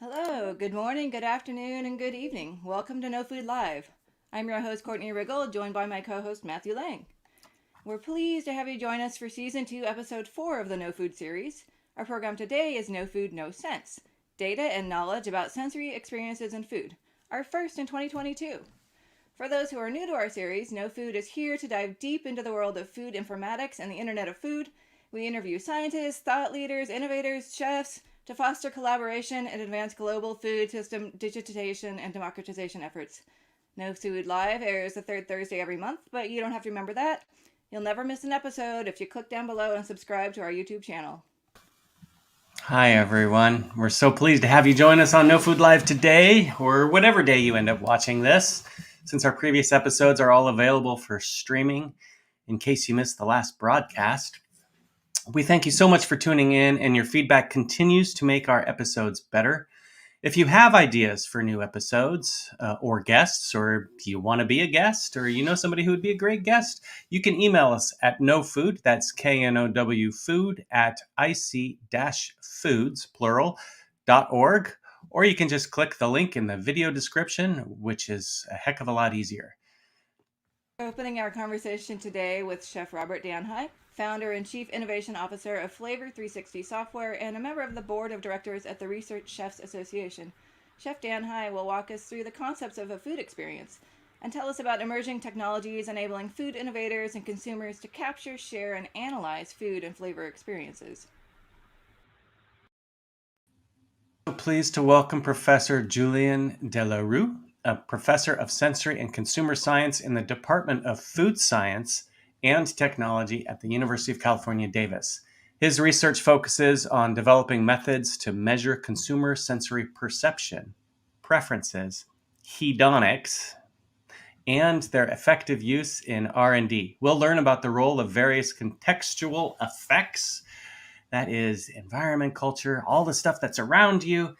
Hello, good morning, good afternoon, and good evening. Welcome to KnowFOOD Live. I'm your host, Courtney Riggle, joined by my co-host, Matthew Lang. We're pleased to have you join us for Season 2, Episode 4 of the KnowFOOD series. Our program today is KnowFOOD, No Sense, data and knowledge about sensory experiences in food, our first in 2022. For those who are new to our series, KnowFOOD is here to dive deep into the world of food informatics and the Internet of Food. We interview scientists, thought leaders, innovators, chefs, to foster collaboration and advance global food system digitization and democratization efforts. KnowFOOD Live airs the third Thursday every month, but you don't have to remember that. You'll never miss an episode if you click down below and subscribe to our YouTube channel. Hi, everyone. We're so pleased to have you join us on KnowFOOD Live today, or whatever day you end up watching this, since our previous episodes are all available for streaming in case you missed the last broadcast. We thank you so much for tuning in, and your feedback continues to make our episodes better. If you have ideas for new episodes or guests, or you want to be a guest, or you know somebody who would be a great guest, you can email us at knowfood, that's KNOW food, at ic-foods, plural.org, or you can just click the link in the video description, which is a heck of a lot easier. Opening our conversation today with Chef Robert Danhi, founder and chief innovation officer of Flavor 360 Software and a member of the board of directors at the Research Chefs Association. Chef Danhi will walk us through the concepts of a food experience and tell us about emerging technologies enabling food innovators and consumers to capture, share, and analyze food and flavor experiences. Pleased to welcome Professor Julien Delaru, a professor of sensory and consumer science in the Department of Food Science and Technology at the University of California, Davis. His research focuses on developing methods to measure consumer sensory perception, preferences, hedonics, and their effective use in R&D. We'll learn about the role of various contextual effects, that is environment, culture, all the stuff that's around you,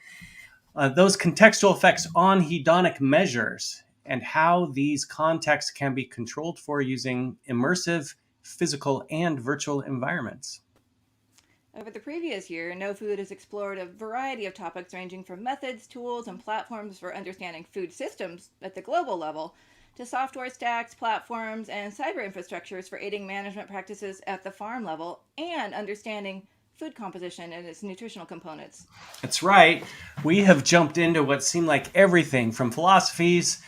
those contextual effects on hedonic measures, and how these contexts can be controlled for using immersive, physical, and virtual environments. Over the previous year, KnowFOOD has explored a variety of topics ranging from methods, tools, and platforms for understanding food systems at the global level to software stacks, platforms, and cyber infrastructures for aiding management practices at the farm level and understanding food composition and its nutritional components. That's right. We have jumped into what seemed like everything from philosophies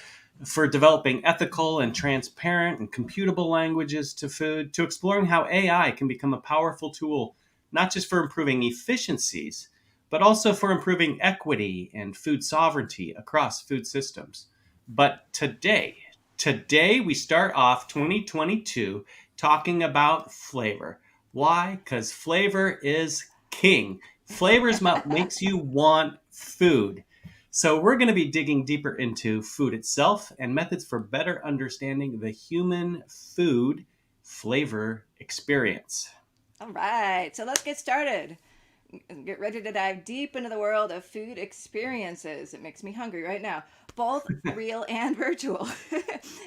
for developing ethical and transparent and computable languages to food, to exploring how AI can become a powerful tool, not just for improving efficiencies, but also for improving equity and food sovereignty across food systems. But today we start off 2022 talking about flavor. Why? Because flavor is king. Flavors makes you want food. So we're going to be digging deeper into food itself and methods for better understanding the human food flavor experience. All right, so let's get started. Get ready to dive deep into the world of food experiences. It makes me hungry right now, both real and virtual,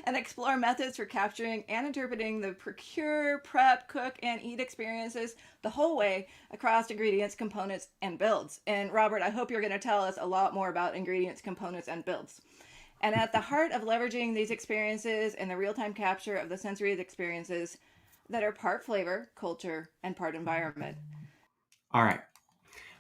and explore methods for capturing and interpreting the procure, prep, cook, and eat experiences the whole way across ingredients, components, and builds. And Robert, I hope you're going to tell us a lot more about ingredients, components, and builds. And at the heart of leveraging these experiences and the real-time capture of the sensory experiences that are part flavor, culture, and part environment. All right.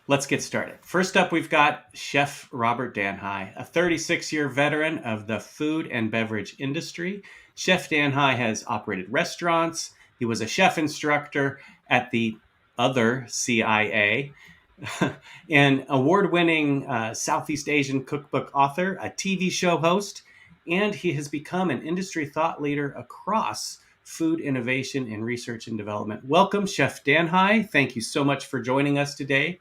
Let's get started. First up, we've got Chef Robert Danhi, a 36-year veteran of the food and beverage industry. Chef Danhi has operated restaurants. He was a chef instructor at the other CIA, an award-winning Southeast Asian cookbook author, a TV show host, and he has become an industry thought leader across food innovation and research and development. Welcome, Chef Danhi. Thank you so much for joining us today.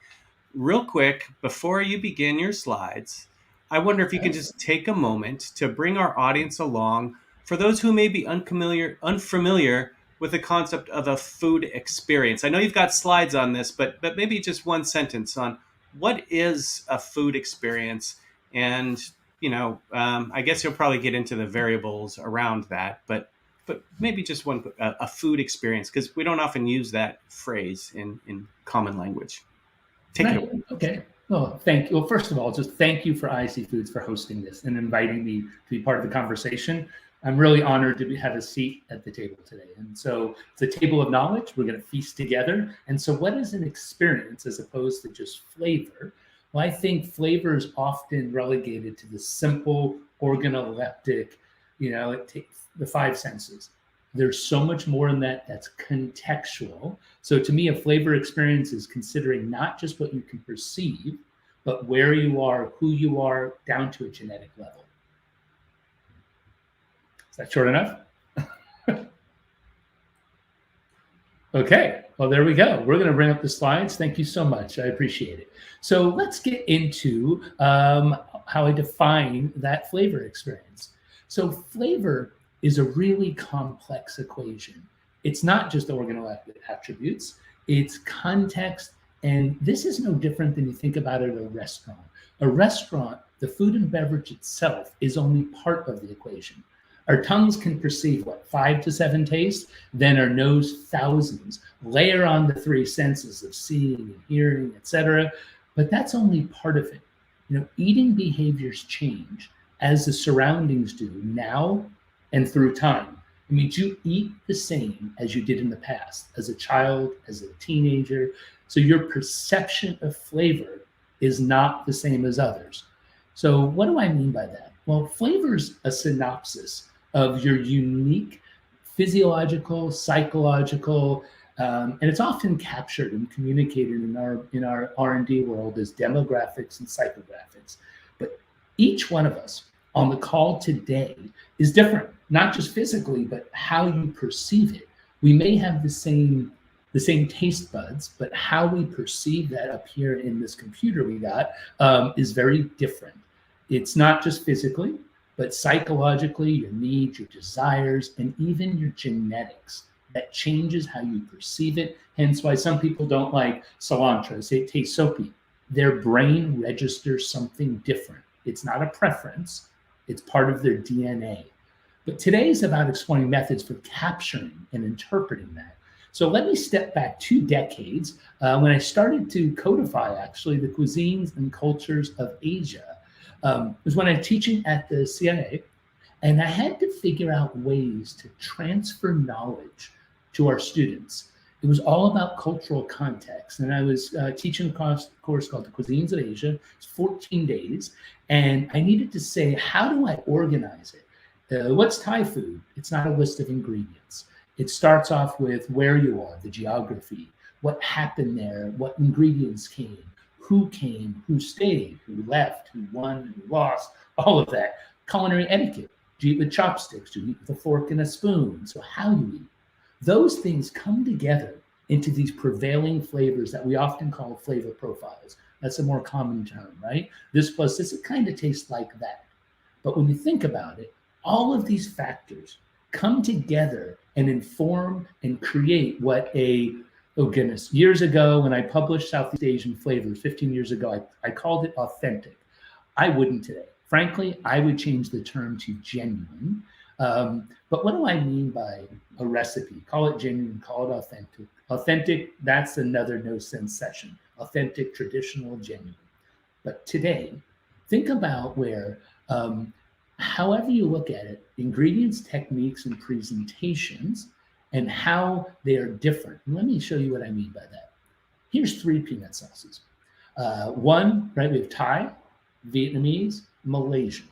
Real quick, before you begin your slides, I wonder if you can just take a moment to bring our audience along for those who may be unfamiliar with the concept of a food experience. I know you've got slides on this, but maybe just one sentence on what is a food experience, and I guess you'll probably get into the variables around that, but maybe just a food experience, because we don't often use that phrase in common language. Take it away. Okay. Well, thank you. Well, first of all, just thank you for IC Foods for hosting this and inviting me to be part of the conversation. I'm really honored to have a seat at the table today. And so it's a table of knowledge. We're going to feast together. And so what is an experience as opposed to just flavor? Well, I think flavor is often relegated to the simple organoleptic, it takes the five senses. There's so much more in that that's contextual. So to me, a flavor experience is considering not just what you can perceive, but where you are, who you are, down to a genetic level. Is that short enough? Okay, well, there we go. We're going to bring up the slides. Thank you so much. I appreciate it. So let's get into how I define that flavor experience. So flavor is a really complex equation. It's not just organoleptic attributes, it's context. And this is no different than you think about it at a restaurant. A restaurant, the food and beverage itself is only part of the equation. Our tongues can perceive, 5 to 7 tastes, then our nose thousands. Layer on the 3 senses of seeing and hearing, etc. But that's only part of it. Eating behaviors change as the surroundings do now and through time. It means you eat the same as you did in the past, as a child, as a teenager. So your perception of flavor is not the same as others. So what do I mean by that? Well, flavor's a synopsis of your unique physiological, psychological, and it's often captured and communicated in our R&D world as demographics and psychographics. But each one of us on the call today is different, not just physically, but how you perceive it. We may have the same taste buds, but how we perceive that up here in this computer we got is very different. It's not just physically, but psychologically, your needs, your desires, and even your genetics. That changes how you perceive it. Hence why some people don't like cilantro. They say it tastes soapy. Their brain registers something different. It's not a preference. It's part of their DNA. But today is about exploring methods for capturing and interpreting that. So let me step back 2 decades when I started to codify, actually, the cuisines and cultures of Asia. It was when I was teaching at the CIA, and I had to figure out ways to transfer knowledge to our students. It was all about cultural context. And I was teaching a course called The Cuisines of Asia. It's 14 days. And I needed to say, how do I organize it? What's Thai food? It's not a list of ingredients. It starts off with where you are, the geography, what happened there, what ingredients came, who stayed, who left, who won, who lost, all of that. Culinary etiquette. Do you eat with chopsticks? Do you eat with a fork and a spoon? So how you eat. Those things come together into these prevailing flavors that we often call flavor profiles. That's a more common term, right? This plus this, it kind of tastes like that. But when you think about it, all of these factors come together and inform and create what years ago when I published Southeast Asian flavors, 15 years ago, I called it authentic. I wouldn't today. Frankly, I would change the term to genuine. But what do I mean by a recipe? Call it genuine, call it authentic. Authentic, that's another KnowSENSE session. Authentic, traditional, genuine. But today, think about where, however you look at it, ingredients, techniques, and presentations, and how they are different. And let me show you what I mean by that. Here's 3 peanut sauces. One, right, we have Thai, Vietnamese, Malaysian.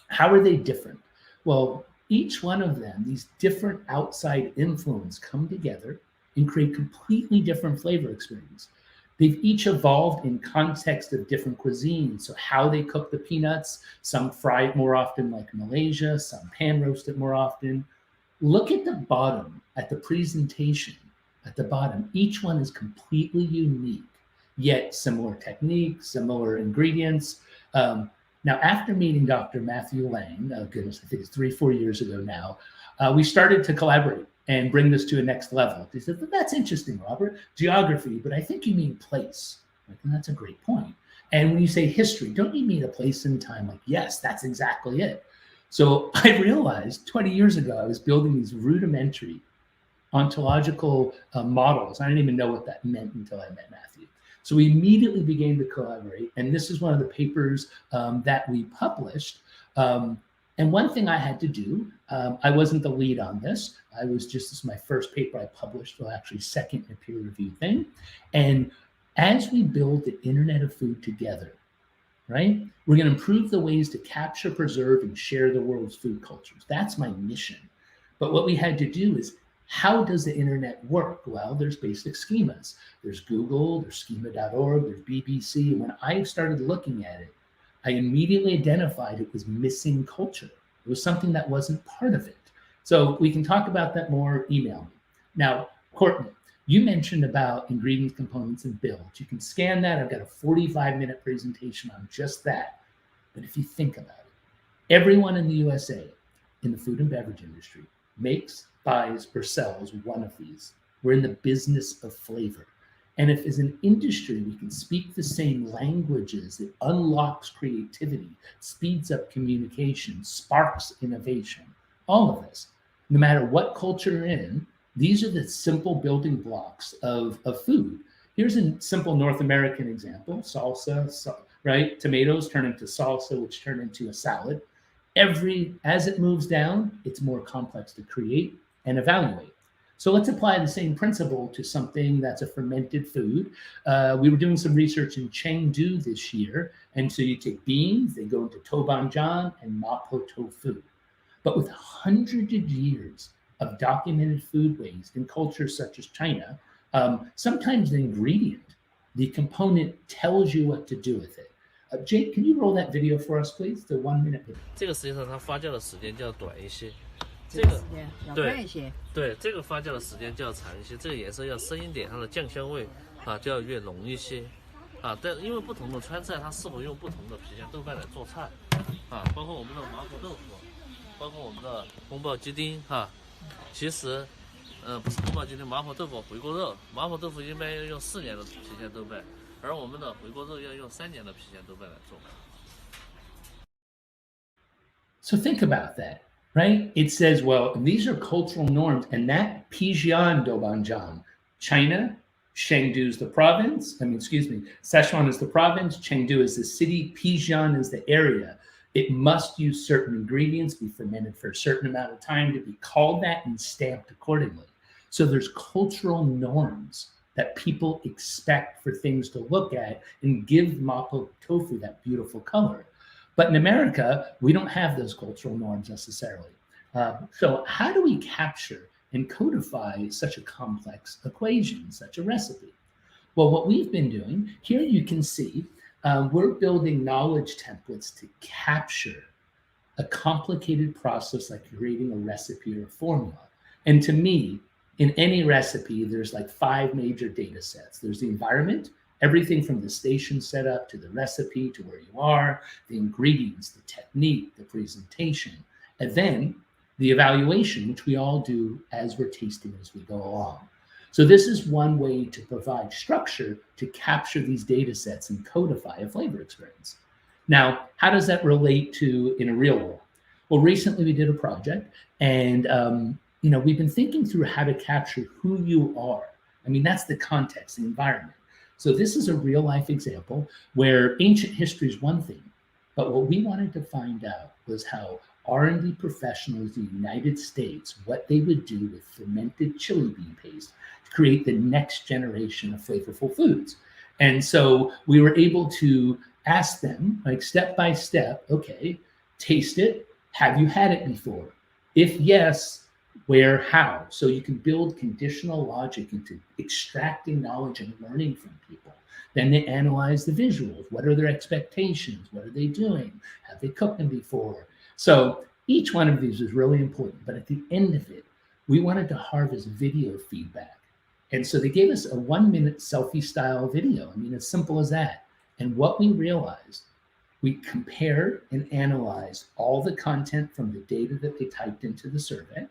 How are they different? Well, each one of them, these different outside influences come together and create completely different flavor experience. They've each evolved in context of different cuisines. So how they cook the peanuts, some fry it more often like Malaysia, some pan roast it more often. Look at the bottom, at the presentation, at the bottom. Each one is completely unique, yet similar techniques, similar ingredients. Now, after meeting Dr. Matthew Lang, goodness, I think it's 3-4 years ago now, we started to collaborate and bring this to a next level. He said, "But that's interesting, Robert, geography, but I think you mean place." Like, and that's a great point. And when you say history, don't you mean a place and time? Like, yes, that's exactly it. So I realized 20 years ago, I was building these rudimentary ontological models. I didn't even know what that meant until I met Matthew. So we immediately began to collaborate. And this is one of the papers that we published. And one thing I had to do, I wasn't the lead on this. This is my first paper I published, well, actually second in a peer review thing. And as we build the Internet of Food together, right, we're going to improve the ways to capture, preserve, and share the world's food cultures. That's my mission. But what we had to do is, how does the internet work? Well, there's basic schemas. There's Google, there's schema.org, there's BBC. And when I started looking at it, I immediately identified it was missing culture. It was something that wasn't part of it. So we can talk about that more, email me. Now, Courtney, you mentioned about ingredients, components, and builds. You can scan that. I've got a 45-minute presentation on just that. But if you think about it, everyone in the USA in the food and beverage industry makes, buys, or sells one of these. We're in the business of flavor. And if as an industry we can speak the same languages, it unlocks creativity, speeds up communication, sparks innovation, all of this, no matter what culture you're in, these are the simple building blocks of food. Here's a simple North American example, salsa, right? Tomatoes turn into salsa, which turn into a salad. As it moves down, it's more complex to create and evaluate. So let's apply the same principle to something that's a fermented food. We were doing some research in Chengdu this year. And so you take beans, they go into tobanjian and mapo tofu. But with hundreds of years of documented food waste in cultures such as China, sometimes the ingredient, the component tells you what to do with it. Jake, can you roll that video for us, please? The 1 minute video. 这个实际上它发酵的时间就要短一些，这个对，这个发酵的时间就要长一些，这个颜色要深一点，它的酱香味就要越浓一些但因为不同的川菜它适合用不同的郫县豆瓣来做菜包括我们的麻婆豆腐，包括我们的宫保鸡丁其实不是宫保鸡丁，麻婆豆腐、回锅肉，麻婆豆腐一般要用4年的郫县豆瓣，而我们的回锅肉要用3年的郫县豆瓣来做。So think about that, right? It says, well, these are cultural norms, and that Pijian Doubanjian, China, Chengdu is the province. Sichuan is the province, Chengdu is the city, Pijian is the area. It must use certain ingredients, be fermented for a certain amount of time to be called that and stamped accordingly. So there's cultural norms that people expect for things to look at and give mapo tofu that beautiful color. But in America, we don't have those cultural norms necessarily. So how do we capture and codify such a complex equation, such a recipe? Well, what we've been doing, here you can see, we're building knowledge templates to capture a complicated process like creating a recipe or a formula. And to me, in any recipe, there's like 5 major data sets. There's the environment, everything from the station setup to the recipe to where you are, the ingredients, the technique, the presentation, and then the evaluation, which we all do as we're tasting as we go along. So this is one way to provide structure to capture these data sets and codify a flavor experience. Now, how does that relate to in a real world? Well, recently we did a project and we've been thinking through how to capture who you are. I mean, that's the context, the environment. So this is a real life example where ancient history is one thing, but what we wanted to find out was how R&D professionals in the United States, what they would do with fermented chili bean paste to create the next generation of flavorful foods. And so we were able to ask them, like step by step, okay, taste it. Have you had it before? If yes, where, how? So you can build conditional logic into extracting knowledge and learning from people. Then they analyze the visuals. What are their expectations? What are they doing? Have they cooked them before? So each one of these is really important. But at the end of it, we wanted to harvest video feedback. And so they gave us a 1 minute selfie style video. I mean, as simple as that. And what we realized, we compared and analyzed all the content from the data that they typed into the survey.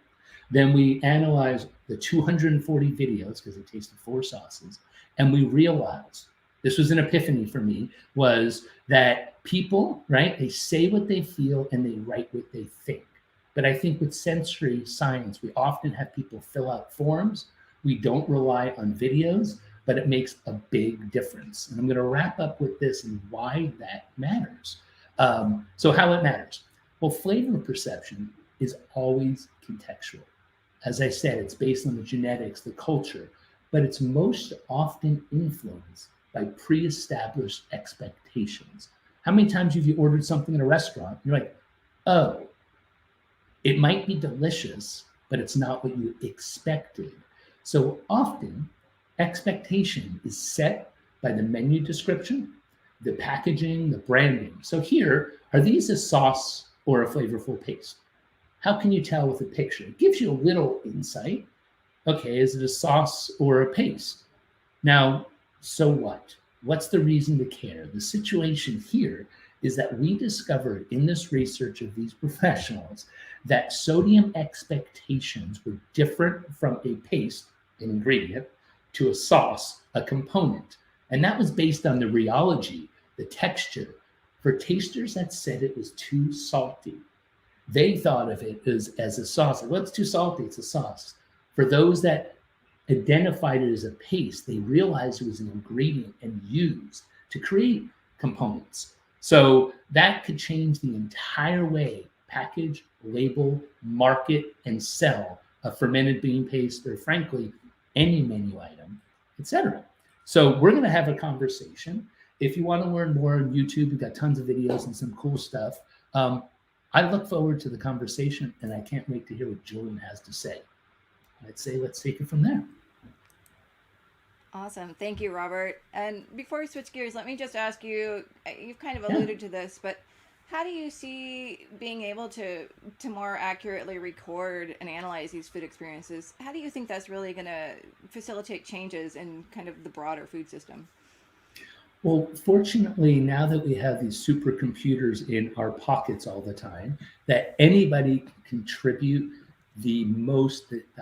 Then we analyzed the 240 videos because they tasted 4 sauces. And we realized, this was an epiphany for me, was that people, right, they say what they feel and they write what they think. But I think with sensory science, we often have people fill out forms. We don't rely on videos. but it makes a big difference. And I'm going to wrap up with this and why that matters. So how it matters. Well, flavor perception is always contextual. As I said, it's based on the genetics, the culture, but it's most often influenced by pre-established expectations. How many times have you ordered something in a restaurant? You're like, oh, it might be delicious, but it's not what you expected. So often, expectation is set by the menu description, the packaging, the branding. So here, are these a sauce or a flavorful paste? How can you tell with a picture? It gives you a little insight. Okay, is it a sauce or a paste? Now, so what? What's the reason to care? The situation here is that we discovered in this research of these professionals that sodium expectations were different from a paste, an ingredient, to a sauce, a component. And that was based on the rheology, the texture. For tasters that said it was too salty, they thought of it as a sauce. Well, it's too salty, it's a sauce. For those that identified it as a paste, they realized it was an ingredient and used to create components. So that could change the entire way package, label, market, and sell a fermented bean paste, or frankly, any menu item, etc. So we're going to have a conversation. If you want to learn more on YouTube, we've got tons of videos and some cool stuff. I look forward to the conversation, and I can't wait to hear what Julien has to say. I'd say let's take it from there. Awesome. Thank you, Robert. And before we switch gears, let me just ask you, you've kind of alluded to this, but how do you see being able to more accurately record and analyze these food experiences? How do you think that's really going to facilitate changes in kind of the broader food system? Well, fortunately, now that we have these supercomputers in our pockets all the time, that anybody can contribute the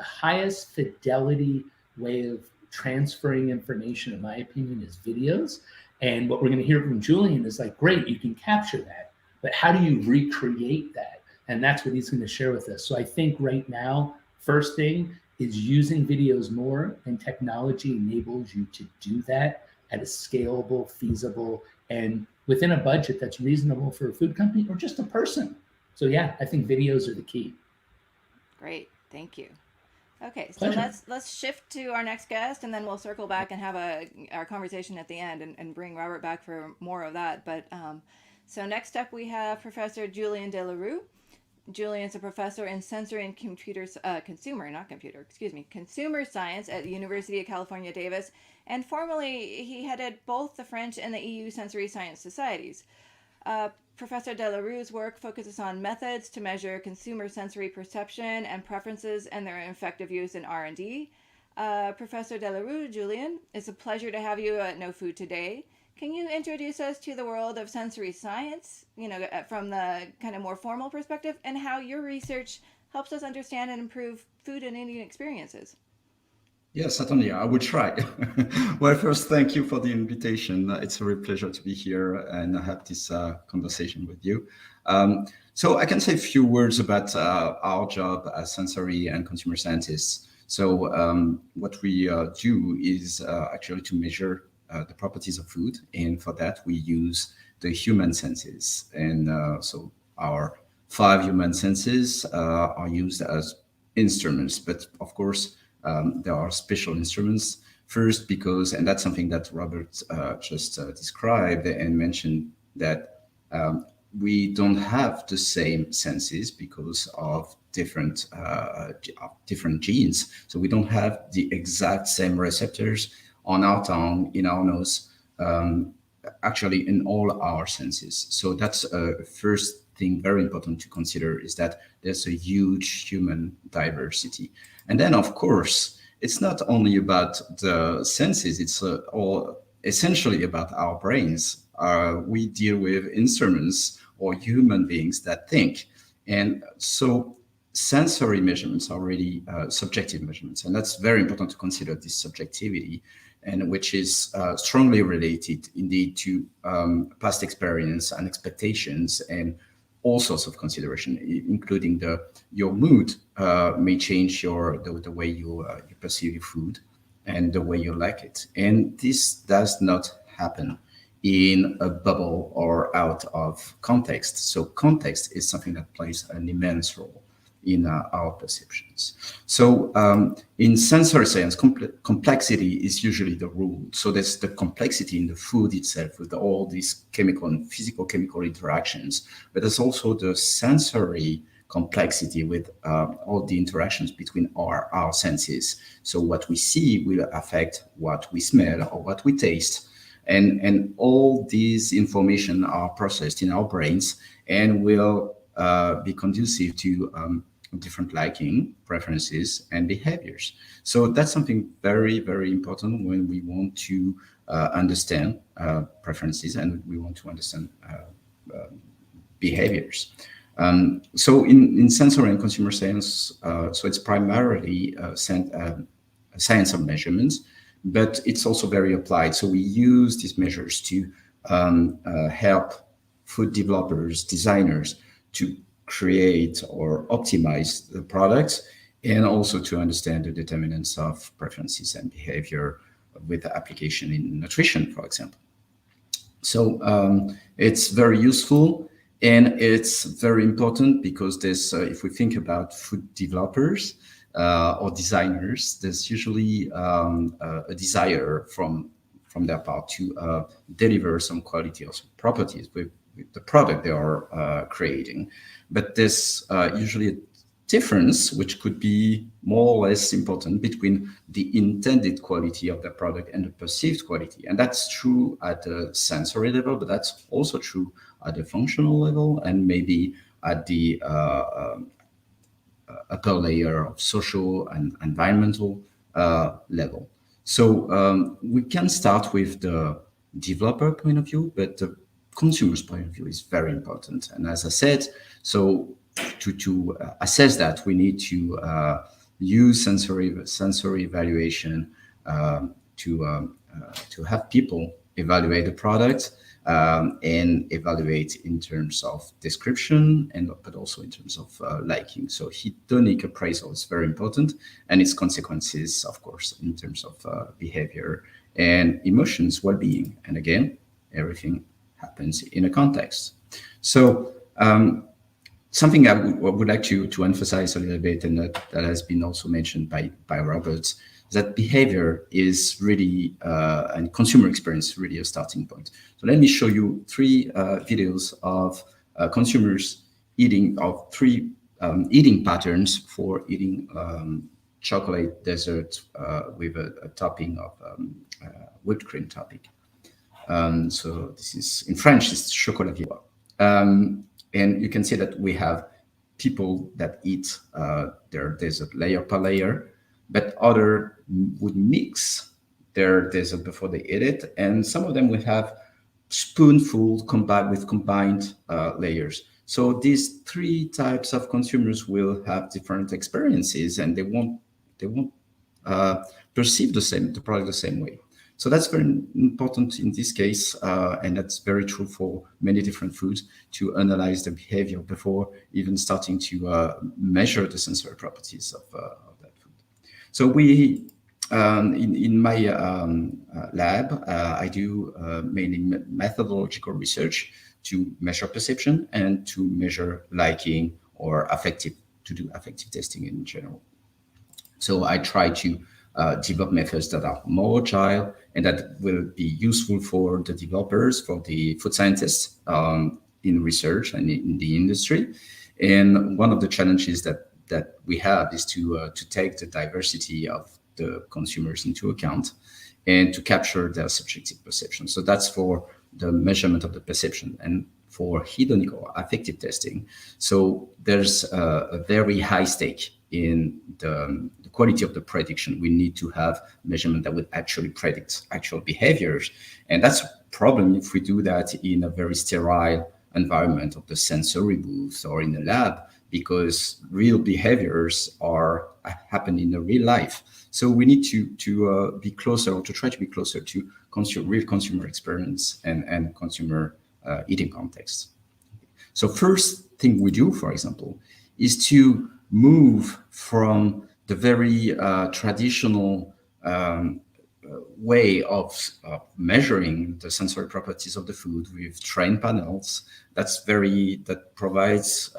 highest fidelity way of transferring information, in my opinion, is videos. And what we're going to hear from Julien is like, great, you can capture that, but how do you recreate that? And that's what he's going to share with us. So I think right now, first thing is using videos more, and technology enables you to do that at a scalable, feasible, and within a budget that's reasonable for a food company or just a person. So yeah, I think videos are the key. Great, thank you. Okay, so Pleasure. let's shift to our next guest, and then we'll circle back and have our conversation at the end, and bring Robert back for more of that. But so next up we have Professor Julien Delaru. Julien's a professor in sensory and consumer science at the University of California, Davis, and formerly he headed both the French and the EU sensory science societies. Professor Delaru's work focuses on methods to measure consumer sensory perception and preferences and their effective use in R&D. Professor Delaru, Julien, it's a pleasure to have you at KnowFOOD today. Can you introduce us to the world of sensory science, from the kind of more formal perspective, and how your research helps us understand and improve food and eating experiences? Yes, certainly. I will try. Well, first, thank you for the invitation. It's a real pleasure to be here and have this conversation with you. So I can say a few words about our job as sensory and consumer scientists. So what we do is actually to measure the properties of food. And for that, we use the human senses. And so our 5 human senses are used as instruments. But of course, there are special instruments. First, because, and that's something that Robert just described and mentioned, that we don't have the same senses because of different genes. So we don't have the exact same receptors on our tongue, in our nose, actually in all our senses. So that's a first thing very important to consider, is that there's a huge human diversity. And then, of course, it's not only about the senses, it's all essentially about our brains. We deal with instruments or human beings that think. And so sensory measurements are really subjective measurements. And that's very important to consider, this subjectivity, and which is strongly related indeed to past experience and expectations, and all sorts of consideration, including your mood may change the way you perceive your food. and the way you like it. And this does not happen in a bubble or out of context. So context is something that plays an immense role in our perceptions. So in sensory science, complexity is usually the rule. So there's the complexity in the food itself with all these chemical and physical chemical interactions, but there's also the sensory complexity with all the interactions between our senses. So what we see will affect what we smell or what we taste. And all these information are processed in our brains and will be conducive to different liking, preferences, and behaviors. So that's something very, very important when we want to understand preferences and we want to understand behaviors. So in sensory and consumer science, so it's primarily science of measurements, but it's also very applied. So we use these measures to help food developers, designers to create or optimize the products, and also to understand the determinants of preferences and behavior with the application in nutrition, for example. So it's very useful and it's very important because there's, if we think about food developers or designers, there's usually a desire from their part to deliver some quality or some properties with the product they are creating. But there's usually a difference, which could be more or less important, between the intended quality of the product and the perceived quality. And that's true at the sensory level, but that's also true at the functional level and maybe at the upper layer of social and environmental level. So we can start with the developer point of view, but the consumer's point of view is very important. And as I said, so to assess that, we need to use sensory evaluation to have people evaluate the product and evaluate in terms of description but also in terms of liking. So hedonic appraisal is very important, and its consequences, of course, in terms of behavior and emotions, well-being. And again, everything happens in a context. So something I would like to emphasize a little bit, and that has been also mentioned by Robert, is that behavior is really, and consumer experience really a starting point. So let me show you 3 videos of consumers eating, of 3 eating patterns for eating chocolate dessert with a topping of whipped cream topping. So this is, in French, it's chocolat view. And you can see that we have people that eat their dessert layer per layer, but other would mix their dessert before they eat it. And some of them will have spoonful combined layers. So these 3 types of consumers will have different experiences, and they won't perceive the product the same way. So that's very important in this case, and that's very true for many different foods, to analyze the behavior before even starting to measure the sensory properties of that food. So we, in my lab, I do mainly methodological research to measure perception and to measure liking or to do affective testing in general. So I try to develop methods that are more agile and that will be useful for the developers, for the food scientists in research and in the industry. And one of the challenges that we have is to take the diversity of the consumers into account and to capture their subjective perception. So that's for the measurement of the perception. And for hedonic or affective testing, so there's a very high stake in the quality of the prediction. We need to have measurement that would actually predict actual behaviors. And that's a problem if we do that in a very sterile environment of the sensory booth or in the lab, because real behaviors happen in the real life. So we need to be closer, or to try to be closer to real consumer experience and consumer eating context. So first thing we do, for example, is to move from the very traditional way of measuring the sensory properties of the food with trained panels that provides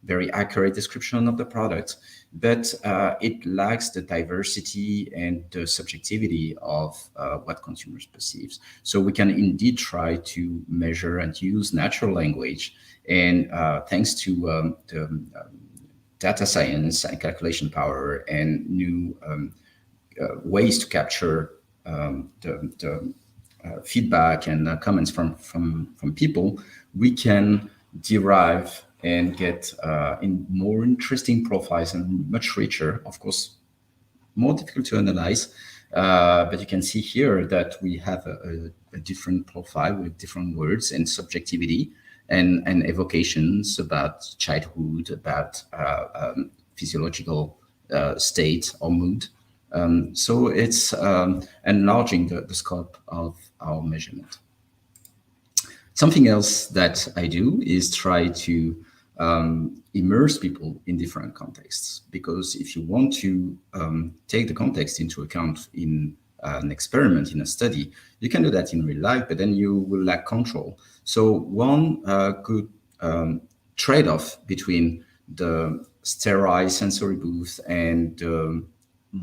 very accurate description of the product, but it lacks the diversity and the subjectivity of what consumers perceive. So we can indeed try to measure and use natural language, and thanks to the data science and calculation power and new ways to capture the feedback and comments from people, we can derive and get in more interesting profiles and much richer, of course, more difficult to analyze. But you can see here that we have a different profile with different words and subjectivity and evocations about childhood, about physiological state or mood. So it's enlarging the scope of our measurement. Something else that I do is try to immerse people in different contexts, because if you want to take the context into account in an experiment, in a study, you can do that in real life, but then you will lack control. So one good trade-off between the sterile sensory booth and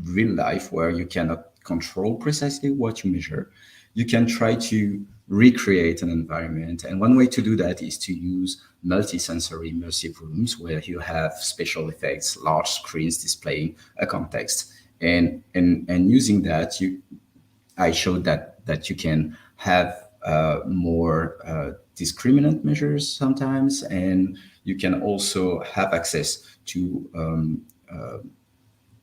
real life, where you cannot control precisely what you measure, you can try to recreate an environment. And one way to do that is to use multi-sensory immersive rooms where you have special effects, large screens displaying a context. And using that, I showed that you can have more discriminant measures sometimes, and you can also have access to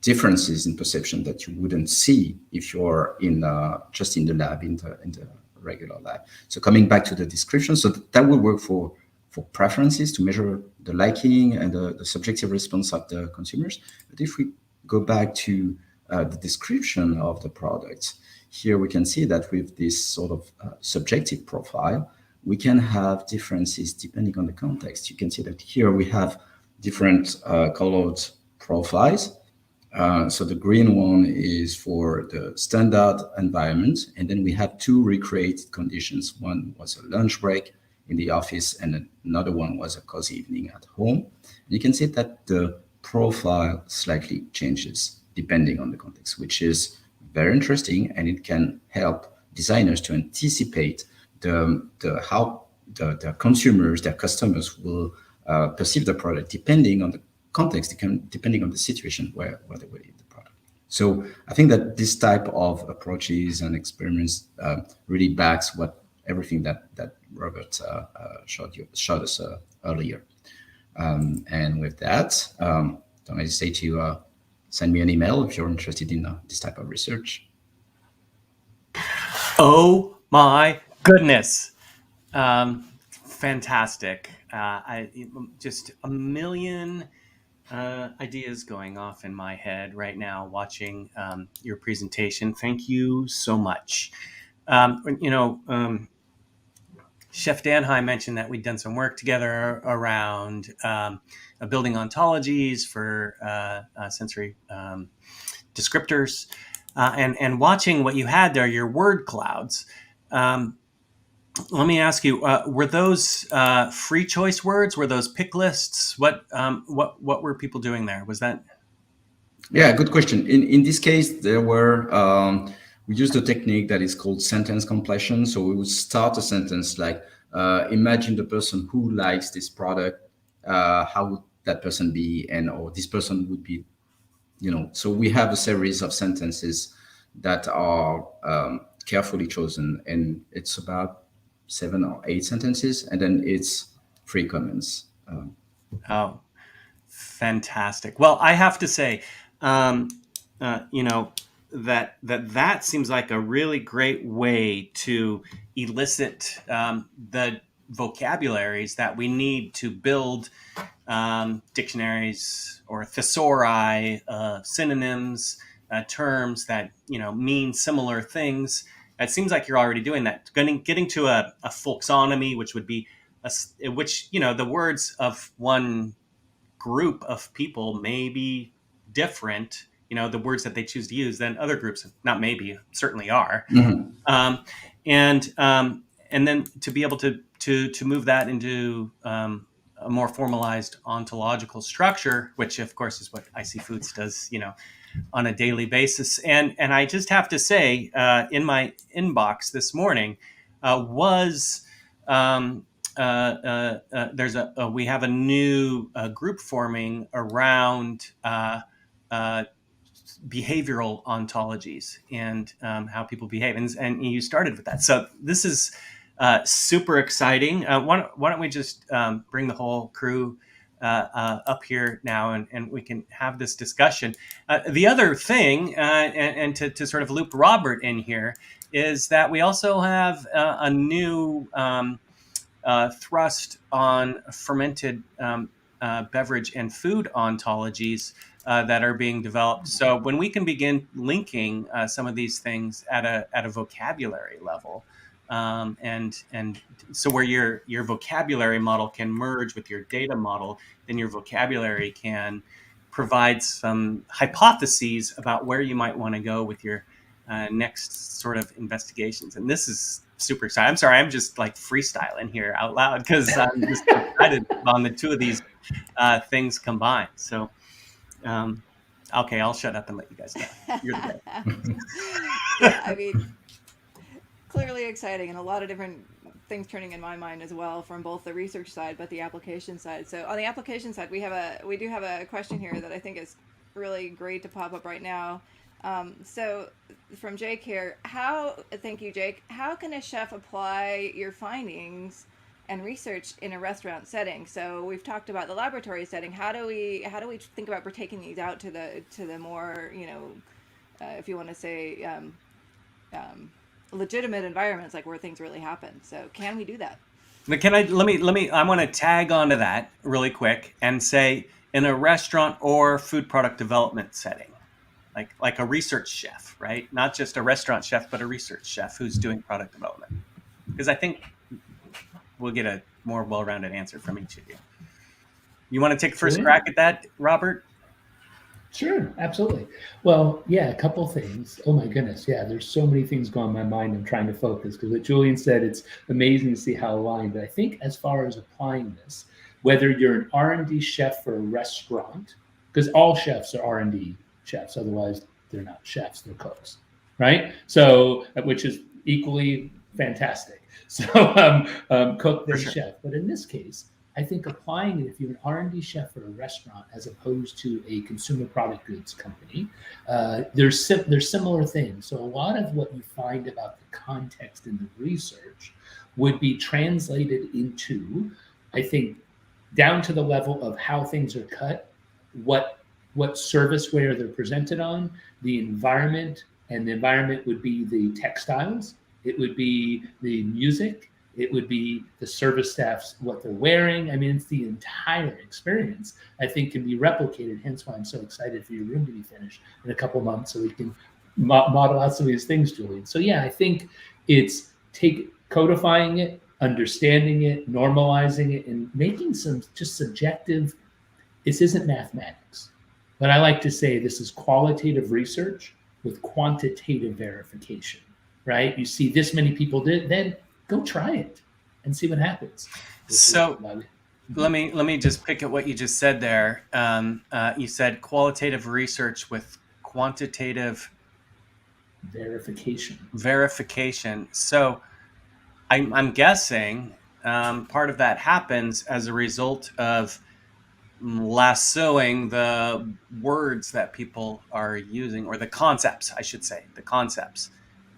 differences in perception that you wouldn't see if you're just in the lab, in the regular lab. So coming back to the description, so that will work for preferences, to measure the liking and the subjective response of the consumers. But if we go back to the description of the products, here we can see that with this sort of subjective profile, we can have differences depending on the context. You can see that here we have different colored profiles. So the green one is for the standard environment, and then we have two recreated conditions. One was a lunch break in the office, and another one was a cozy evening at home. You can see that the profile slightly changes depending on the context, which is very interesting, and it can help designers to anticipate how the consumers, their customers, will perceive the product depending on the context, depending on the situation where they will eat the product. So I think that this type of approaches and experiments really backs everything that Robert showed us earlier. And with that, don't hesitate to send me an email if you're interested in this type of research. Oh my goodness. Fantastic. Just a million ideas going off in my head right now watching your presentation. Thank you so much. Chef Danhi mentioned that we'd done some work together around building ontologies for sensory descriptors, and watching what you had there, your word clouds. Let me ask you: were those free choice words? Were those pick lists? What were people doing there? Was that? Yeah, good question. In this case, there were we used a technique that is called sentence completion. So we would start a sentence like, imagine the person who likes this product. How would that person be? Or this person would be, So we have a series of sentences that are carefully chosen, and it's about 7 or 8 sentences, and then it's 3 comments. Oh, fantastic. Well, I have to say, that seems like a really great way to elicit the vocabularies that we need to build dictionaries or thesauri, synonyms, terms that mean similar things. It seems like you're already doing that. Getting to a folksonomy, which would be the words of one group of people may be different the words that they choose to use than other groups, not maybe, certainly are. Mhm. And then to be able to move that into a more formalized ontological structure, which of course is what IC Foods does, on a daily basis. And I just have to say, in my inbox this morning was we have a new group forming around behavioral ontologies and how people behave, and you started with that. So this is super exciting. Why don't we just bring the whole crew up here now, and we can have this discussion. The other thing, and to sort of loop Robert in here, is that we also have a new thrust on fermented beverage and food ontologies that are being developed. So when we can begin linking some of these things at a vocabulary level, and so where your vocabulary model can merge with your data model, then your vocabulary can provide some hypotheses about where you might want to go with your next sort of investigations. And this is super exciting. I'm sorry, I'm just like freestyling here out loud because I'm just excited on the two of these things combined. So, okay, I'll shut up and let you guys go. You're the best. Yeah, I mean, clearly exciting, and a lot of different things turning in my mind as well from both the research side but the application side. So on the application side, we do have a question here that I think is really great to pop up right now. So from Jake here, thank you, Jake. How can a chef apply your findings and research in a restaurant setting? So we've talked about the laboratory setting. How do we think about taking these out to the more, if you want to say, legitimate environments, like where things really happen? So can we do that? I want to tag onto that really quick and say, in a restaurant or food product development setting, like a research chef, right? Not just a restaurant chef, but a research chef who's doing product development. Because I think we'll get a more well-rounded answer from each of you. You want to take the first crack at that, Robert? Sure, absolutely. Well, yeah, a couple things. Oh my goodness, yeah, there's so many things going in my mind. I'm trying to focus because what Julien said, it's amazing to see how aligned. But I think as far as applying this, whether you're an R&D chef for a restaurant, because all chefs are R&D chefs, otherwise they're not chefs, they're cooks, right? So, which is equally fantastic. So, cook then chef. But in this case, I think applying it, if you're an R&D chef for a restaurant as opposed to a consumer product goods company, there's similar things. So a lot of what you find about the context in the research would be translated into, I think, down to the level of how things are cut, what serviceware they're presented on, the environment, and the environment would be the textiles, it would be the music, it would be the service staffs, what they're wearing. I mean, it's the entire experience, I think, can be replicated. Hence why I'm so excited for your room to be finished in a couple months so we can model out some of these things, Julien. So yeah, I think it's codifying it, understanding it, normalizing it, and making some just subjective. This isn't mathematics, but I like to say this is qualitative research with quantitative verification, right? You see this many people did, then go try it and see what happens. So let me just pick at what you just said there. You said qualitative research with quantitative verification. So I'm guessing part of that happens as a result of lassoing the words that people are using, or the concepts, I should say,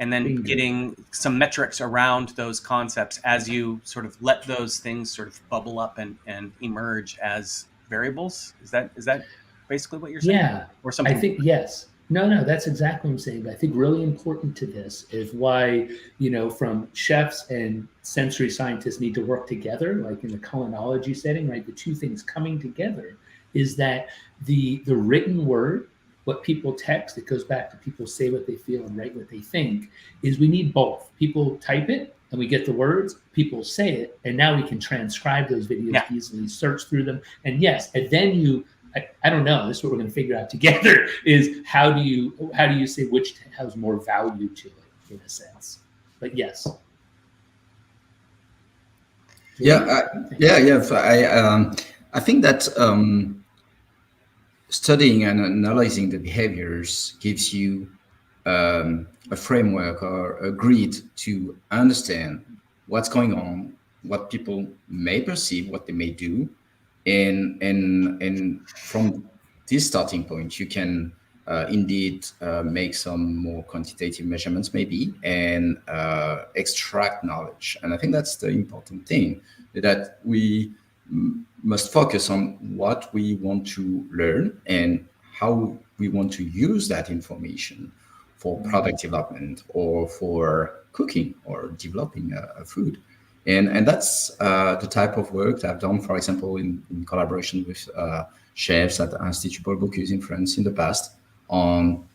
and then getting some metrics around those concepts as you sort of let those things sort of bubble up and emerge as variables. Is that basically what you're saying? Yeah, or something? I think yes. No, that's exactly what I'm saying. But I think really important to this is why, from chefs and sensory scientists need to work together, like in the culinology setting, right? The two things coming together is that the written word, what people text, it goes back to people say what they feel and write what they think, is we need both. People type it and we get the words, people say it, and now we can transcribe those videos easily, search through them. And yes, and then you I don't know. This is what we're going to figure out together. Is how do you say which has more value to it in a sense? But yes. So I think that studying and analyzing the behaviors gives you a framework or a grid to understand what's going on, what people may perceive, what they may do, and from this starting point, you can indeed make some more quantitative measurements, maybe, and extract knowledge. And I think that's the important thing, that we must focus on what we want to learn and how we want to use that information for product development or for cooking or developing a food. And that's the type of work that I've done, for example, in collaboration with chefs at Institut Paul Bocuse in France in the past, on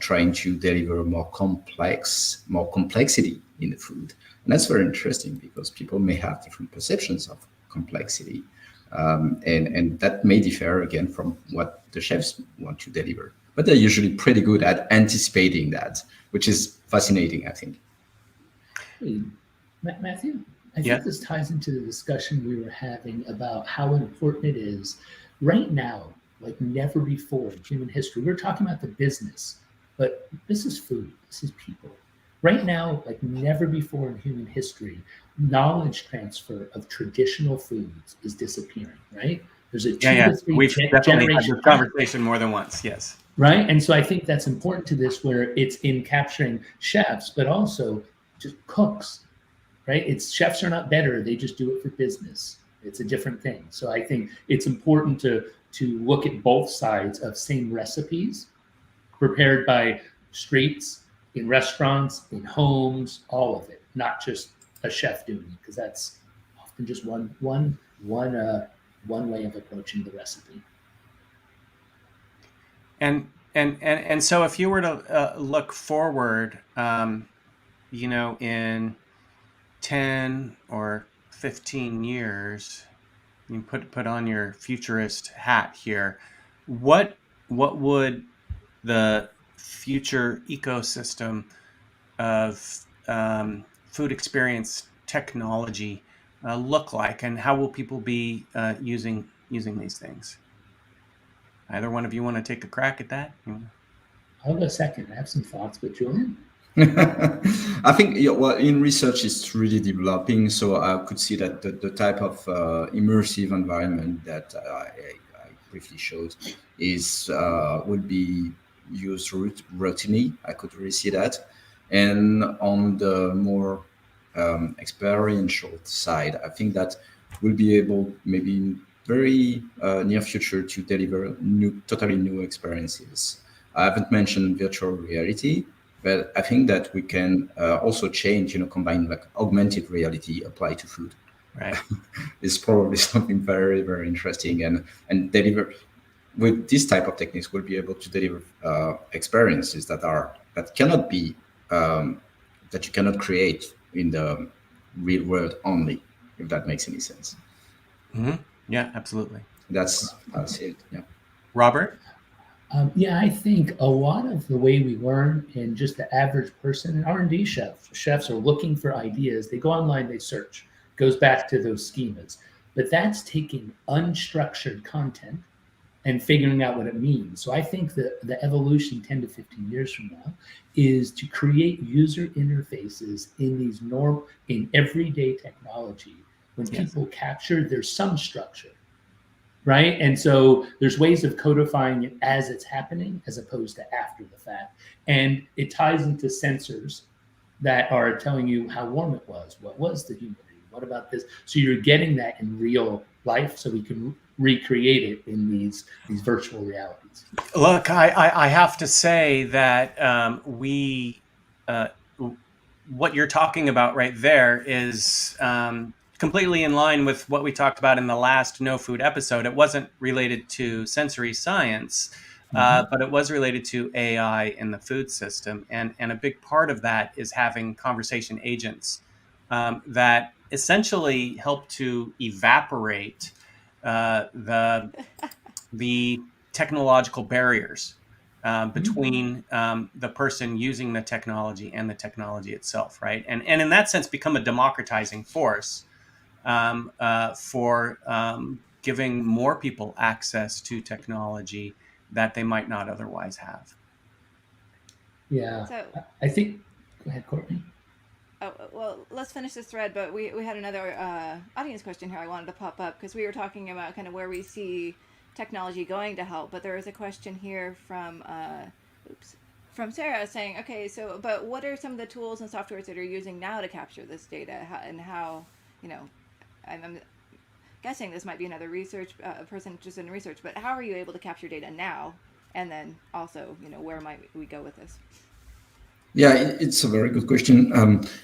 trying to deliver more complexity in the food. And that's very interesting because people may have different perceptions of complexity, and that may differ again from what the chefs want to deliver. But they're usually pretty good at anticipating that, which is fascinating, I think. Hey, Matthew, I think this ties into the discussion we were having about how important it is right now, like never before in human history. We're talking about the business, but this is food, this is people. Right now, like never before in human history, knowledge transfer of traditional foods is disappearing, right? There's a 2 to 3 We've definitely had this generation conversation more than once, yes. Right? And so I think that's important to this, where it's in capturing chefs, but also just cooks, right? Chefs are not better, they just do it for business. It's a different thing. So I think it's important to look at both sides of same recipes prepared by streets, in restaurants, in homes, all of it, not just a chef doing it, because that's often just one way of approaching the recipe. And so if you were to look forward, in 10 or 15 years, you put on your futurist hat here, what would the future ecosystem of food experience technology look like, and how will people be using these things? Either one of you want to take a crack at that? I'll go second. I have some thoughts, but Julien? I think in research it's really developing, so I could see that the type of immersive environment that I briefly showed would be used routinely. I could really see that. And on the more experiential side, I think that we'll be able, maybe in very near future, to deliver totally new experiences. I haven't mentioned virtual reality, but I think that we can also change, combine like augmented reality applied to food. Right. It's probably something very, very interesting, and deliver with this type of techniques, we'll be able to deliver experiences that cannot be that you cannot create in the real world only, if that makes any sense. Mm-hmm. Yeah, absolutely. That's it. Yeah. Robert? I think a lot of the way we learn, in just the average person, and R&D chefs are looking for ideas. They go online, they search. Goes back to those schemas. But that's taking unstructured content and figuring out what it means. So I think that the evolution 10 to 15 years from now is to create user interfaces in everyday technology. When people capture, there's some structure, right? And so there's ways of codifying it as it's happening, as opposed to after the fact. And it ties into sensors that are telling you how warm it was, what was the humidity, what about this? So you're getting that in real life, so we can recreate it in these virtual realities. Look, I have to say that what you're talking about right there is completely in line with what we talked about in the last No Food episode. It wasn't related to sensory science, but it was related to AI in the food system. And a big part of that is having conversation agents that essentially help to evaporate the the technological barriers between the person using the technology and the technology itself, right? And in that sense, become a democratizing force for giving more people access to technology that they might not otherwise have. Yeah. So, I think, go ahead, Courtney. oh, well, let's finish this thread, but we had another audience question here I wanted to pop up because we were talking about kind of where we see technology going to help, but there is a question here from Sarah saying, okay, so, but what are some of the tools and softwares that are using now to capture this data, and how, I'm guessing this might be another research person interested in research, but how are you able to capture data now? And then also, where might we go with this? Yeah, it's a very good question.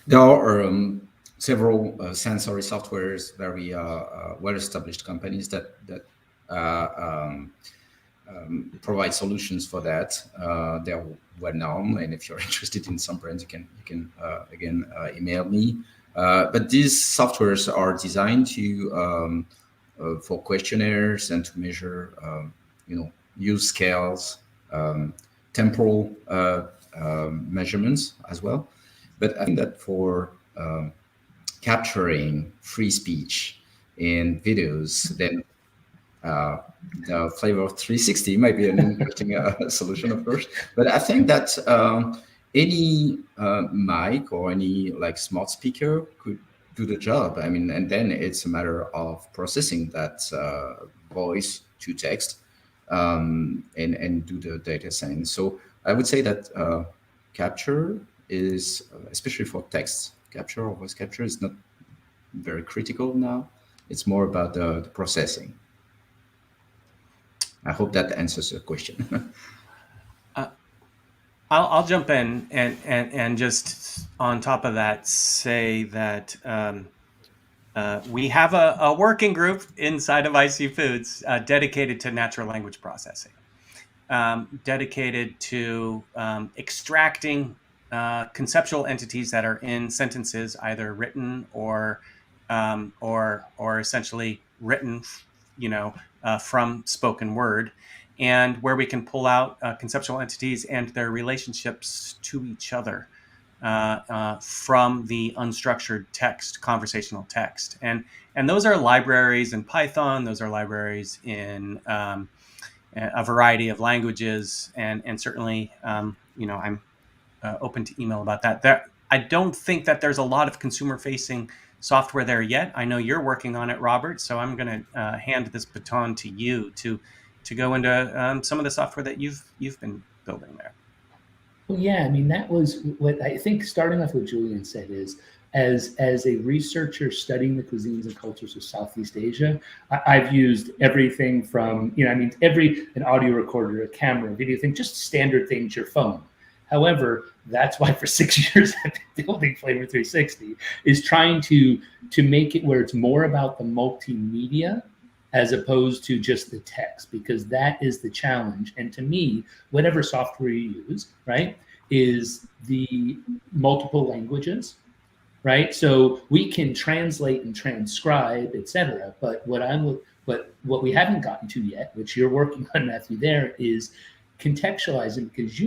There are several sensory softwares, very well-established companies that provide solutions for that. They're well known, and if you're interested in some brands, you can again email me. But these softwares are designed to for questionnaires and to measure, use scales, temporal measurements as well. But I think that for capturing free speech in videos, then the flavor of 360 might be an interesting solution, of course. But I think that any mic or any smart speaker could do the job. I mean, and then it's a matter of processing that voice to text and do the data science. So I would say that capture is, especially for text capture or voice capture, is not very critical now. It's more about the processing. I hope that answers your question. I'll jump in and just on top of that say that we have a working group inside of IC Foods dedicated to natural language processing, dedicated to extracting conceptual entities that are in sentences, either written or essentially written, from spoken word, and where we can pull out conceptual entities and their relationships to each other from the unstructured text, conversational text. And those are libraries in Python. Those are libraries in a variety of languages. And certainly, I'm open to email about that. I don't think that there's a lot of consumer-facing software there yet. I know you're working on it, Robert, so I'm going to hand this baton to you to go into some of the software that you've been building there. Well, yeah, I mean, that was what I think, starting off what Julien said is, as a researcher studying the cuisines and cultures of Southeast Asia, I've used everything from, an audio recorder, a camera, a video thing, just standard things, your phone. However, that's why for 6 years I've been building Flavor 360, is trying to make it where it's more about the multimedia as opposed to just the text, because that is the challenge. And to me, whatever software you use, right, is the multiple languages, right? So we can translate and transcribe, etc. But what we haven't gotten to yet, which you're working on, Matthew, there is contextualizing, because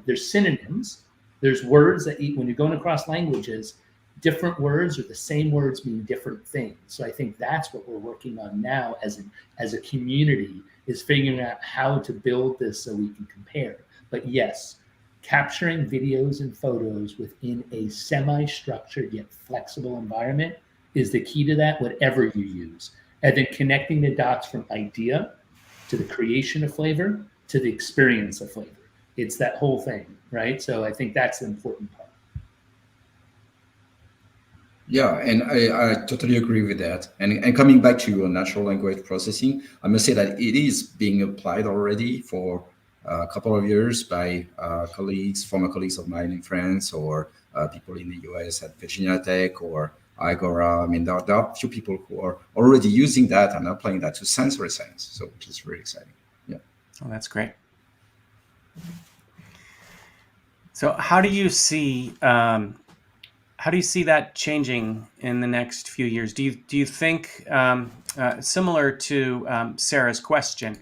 there's synonyms, there's words that when you're going across languages, different words or the same words mean different things. So I think that's what we're working on now as a community, is figuring out how to build this so we can compare. But yes, capturing videos and photos within a semi-structured yet flexible environment is the key to that, whatever you use. And then connecting the dots from idea to the creation of flavor to the experience of flavor. It's that whole thing, right? So I think that's the important part. Yeah, and I totally agree with that. And coming back to natural language processing, I must say that it is being applied already for a couple of years by former colleagues of mine in France, or people in the US at Virginia Tech or Agora. I mean, there are a few people who are already using that and applying that to sensory science, so which is really exciting. Yeah. Oh, that's great. So how do you see that changing in the next few years? Do you think, similar to Sarah's question,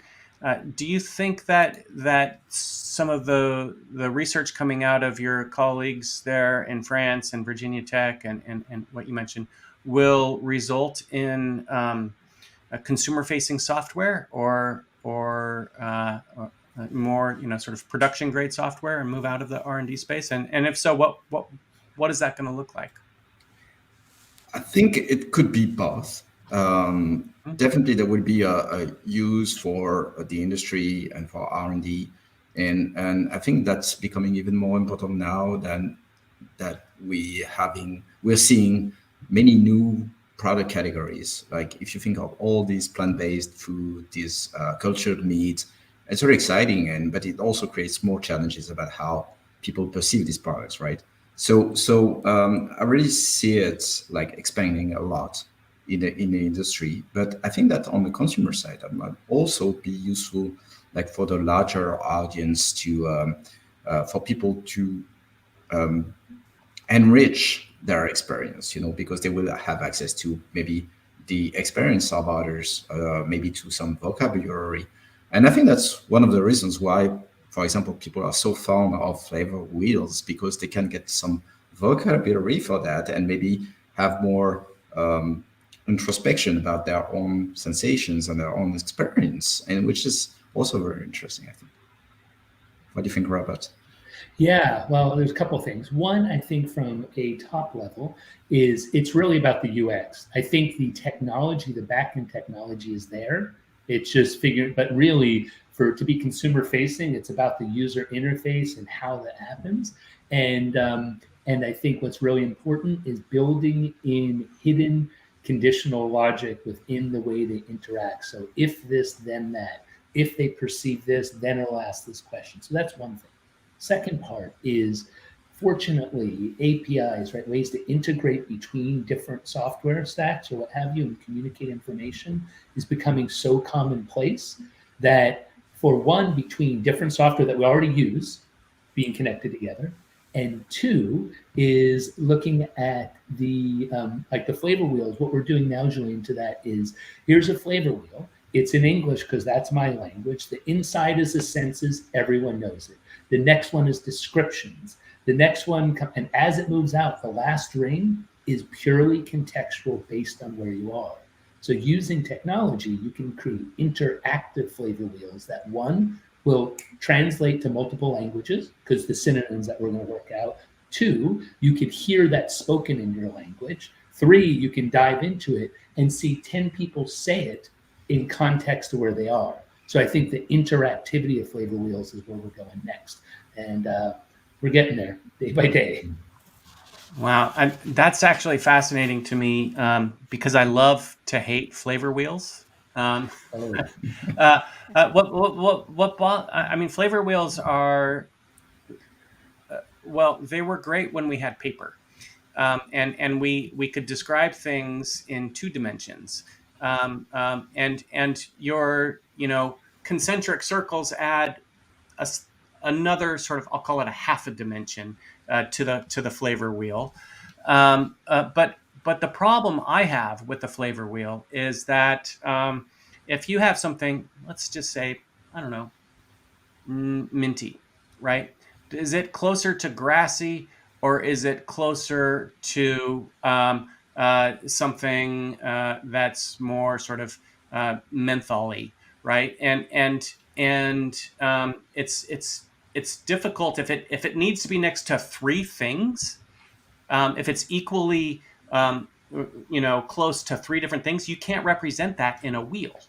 Do you think that some of the research coming out of your colleagues there in France and Virginia Tech and what you mentioned will result in a consumer-facing software or more sort of production grade software and move out of the R&D space? And if so, what is that going to look like? I think it could be both. Definitely, there would be a use for the industry and for R&D, and I think that's becoming even more important now than that we're seeing many new product categories. Like if you think of all these plant-based food, these cultured meat, it's very exciting, but it also creates more challenges about how people perceive these products, right? So I really see it like expanding a lot in the industry. But I think that on the consumer side, it might also be useful, like for the larger audience to for people to enrich their experience, because they will have access to maybe the experience of others, maybe to some vocabulary. And I think that's one of the reasons why, for example, people are so fond of flavor wheels, because they can get some vocabulary for that and maybe have more introspection about their own sensations and their own experience, and which is also very interesting, I think. What do you think, Robert? Yeah, well, there's a couple of things. One, I think from a top level is it's really about the UX. I think the technology, the backend technology is there. It's just figured, but really for it to be consumer facing, it's about the user interface and how that happens. And I think what's really important is building in hidden conditional logic within the way they interact. So if this, then that. If they perceive this, then it'll ask this question. So that's one thing. Second part is, fortunately, APIs, right, ways to integrate between different software stacks or what have you and communicate information is becoming so commonplace that, for one, between different software that we already use being connected together, and two is looking at the like the flavor wheels. What we're doing now, Julien, to that is, here's a flavor wheel. It's in English because that's my language. The inside is the senses. Everyone knows it. The next one is descriptions. The next one, and as it moves out, the last ring is purely contextual based on where you are. So using technology, you can create interactive flavor wheels that, one, will translate to multiple languages because the synonyms that we're going to work out. Two, you can hear that spoken in your language. Three, you can dive into it and see 10 people say it in context to where they are. So I think the interactivity of flavor wheels is where we're going next. And we're getting there day by day. Wow. That's actually fascinating to me because I love to hate flavor wheels. I mean, flavor wheels are, well, they were great when we had paper. And we could describe things in two dimensions. And your concentric circles add another sort of, I'll call it a half a dimension to the flavor wheel. But the problem I have with the flavor wheel is that if you have something, let's just say, I don't know, minty, right? Is it closer to grassy, or is it closer to something that's more sort of mentholy, right? And it's difficult if it needs to be next to three things. If it's equally close to three different things, you can't represent that in a wheel,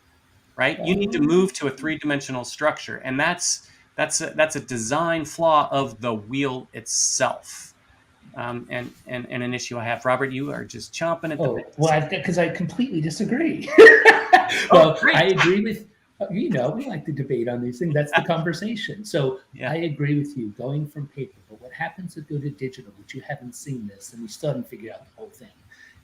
right? You need to move to a three-dimensional structure, and that's a design flaw of the wheel itself. And an issue I have. Robert, you are just chomping at the bit. Well, because I completely disagree. Well, I agree with, we like to debate on these things. That's the conversation. So yeah. I agree with you, going from paper. But what happens to go to digital, which you haven't seen this, and we still haven't figured out the whole thing,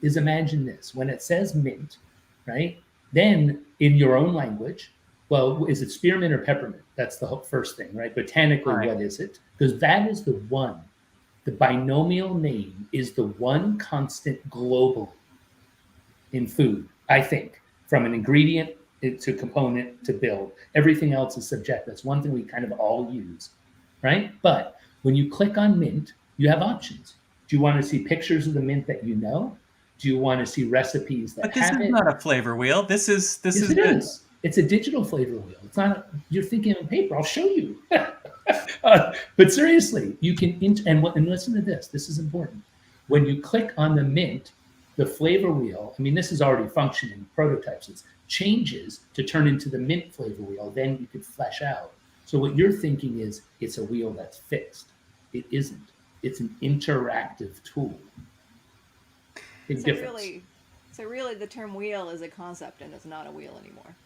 is imagine this. When it says mint, right, then in your own language, well, is it spearmint or peppermint? That's the first thing, right? Botanically, right. What is it? Because that is the one. The binomial name is the one constant globally in food, I think, from an ingredient it's a component to build. Everything else is subject. That's one thing we kind of all use, right? But when you click on mint, you have options. Do you want to see pictures of the mint that you know? Do you want to see recipes that But this have is it? not a flavor wheel. This is Yes, it is. It's a digital flavor wheel. It's not. You're thinking on paper. I'll show you. But seriously, you can and listen to this. This is important. When you click on the mint, the flavor wheel. I mean, this is already functioning prototypes. It changes to turn into the mint flavor wheel. Then you could flesh out. So what you're thinking is it's a wheel that's fixed. It isn't. It's an interactive tool. Big difference. So really, the term wheel is a concept and it's not a wheel anymore.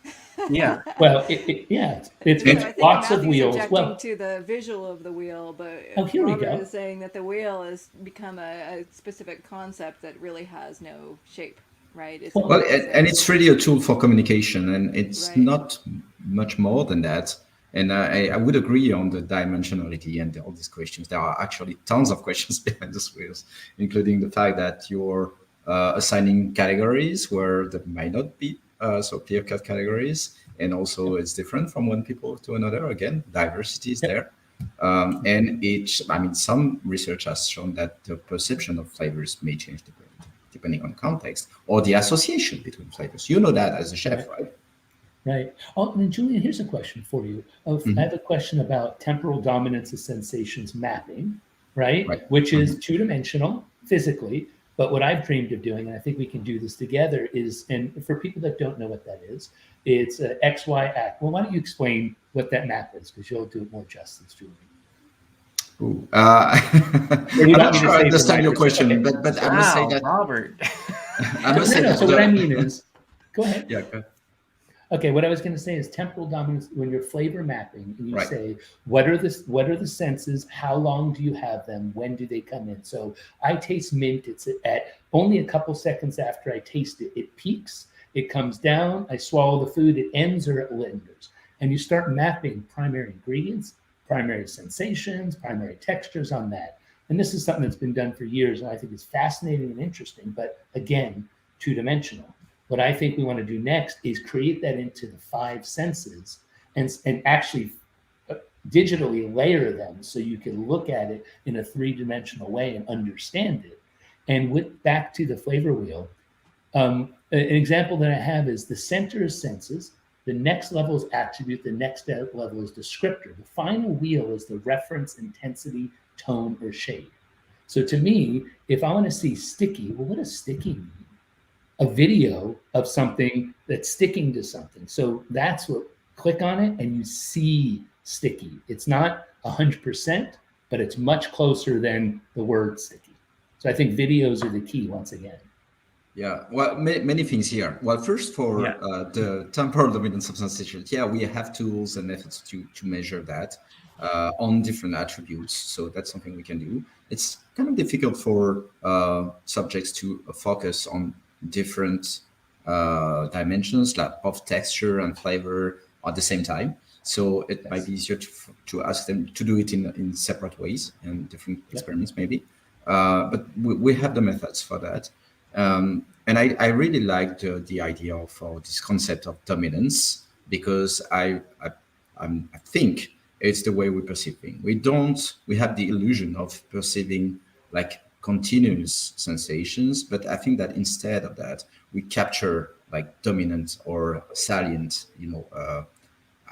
Yeah. Well, it's So I think lots of Matthew's wheels. objecting to the visual of the wheel, but here we Robert go. is saying that the wheel has become a specific concept that really has no shape, right? It's and it's really a tool for communication, and it's Right. not much more than that. And I would agree on the dimensionality and all these questions. There are actually tons of questions behind these wheels, including the fact that you're assigning categories where there might not be so clear-cut categories, and also it's different from one people to another. Again, diversity is there, and some research has shown that the perception of flavors may change depending on context or the association between flavors. You know that as a chef, right? Right. Oh, and then Julien, here's a question for you. I have a question about temporal dominance of sensations mapping, right? Which is two-dimensional physically. But what I've dreamed of doing, and I think we can do this together, is, and for people that don't know what that is, it's an XY act. Well, why don't you explain what that map is? Because you'll do it more justice, Julien. I'm not sure I understand your question, okay. but I must say that Robert. So what I mean is, go ahead. Yeah. Go ahead. Okay, what I was going to say is temporal dominance. When you're flavor mapping, and you say what are the senses, how long do you have them, when do they come in? So I taste mint. It's at only a couple seconds after I taste it. It peaks, it comes down. I swallow the food. It ends or it lingers. And you start mapping primary ingredients, primary sensations, primary textures on that. And this is something that's been done for years, and I think it's fascinating and interesting. But again, two-dimensional. What I think we want to do next is create that into the five senses and actually digitally layer them so you can look at it in a three-dimensional way and understand it. And back to the flavor wheel, an example that I have is the center is senses, the next level is attribute, the next level is descriptor. The final wheel is the reference, intensity, tone, or shade. So to me, if I want to see sticky, well, what does sticky mean? A video of something that's sticking to something. So that's what, click on it and you see sticky. It's not 100%, but it's much closer than the word sticky. So I think videos are the key once again. Yeah, well, many things here. Well, first for the temporal dominance of sensation, we have tools and methods to measure that on different attributes. So that's something we can do. It's kind of difficult for subjects to focus on different dimensions like of texture and flavor at the same time. So it might be easier to ask them to do it in separate ways and different experiments maybe. But we have the methods for that. And I really liked the idea of this concept of dominance because I think it's the way we perceive things. We have the illusion of perceiving like continuous sensations, but I think that instead of that, we capture like dominant or salient,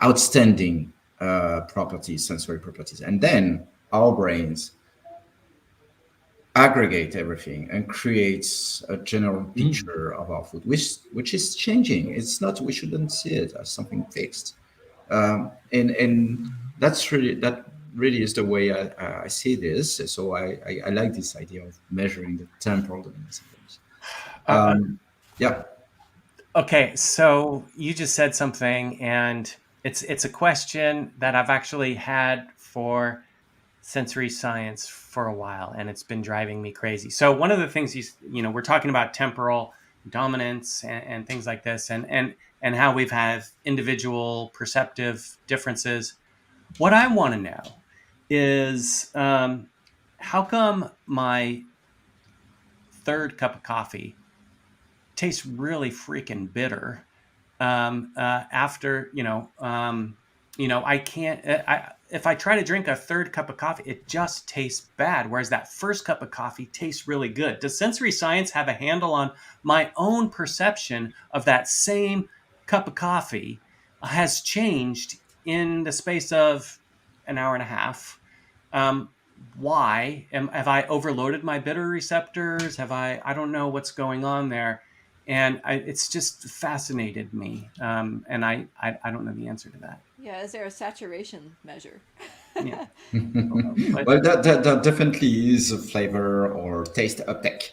outstanding properties, sensory properties, and then our brains aggregate everything and creates a general picture of our food, which is changing. It's not, we shouldn't see it as something fixed. And that really is the way I see this. So I like this idea of measuring the temporal dominance of things. Okay, so you just said something, and it's a question that I've actually had for sensory science for a while, and it's been driving me crazy. So one of the things we're talking about temporal dominance and things like this, and how we've had individual perceptive differences. What I want to know is how come my third cup of coffee tastes really freaking bitter, after, I can't, if I try to drink a third cup of coffee, it just tastes bad. Whereas that first cup of coffee tastes really good. Does sensory science have a handle on my own perception of that same cup of coffee has changed in the space of an hour and a half? Why have I overloaded my bitter receptors? I don't know what's going on there. And it's just fascinated me. And I don't know the answer to that. Yeah, is there a saturation measure? Yeah. Well, that definitely is a flavor or taste uptake.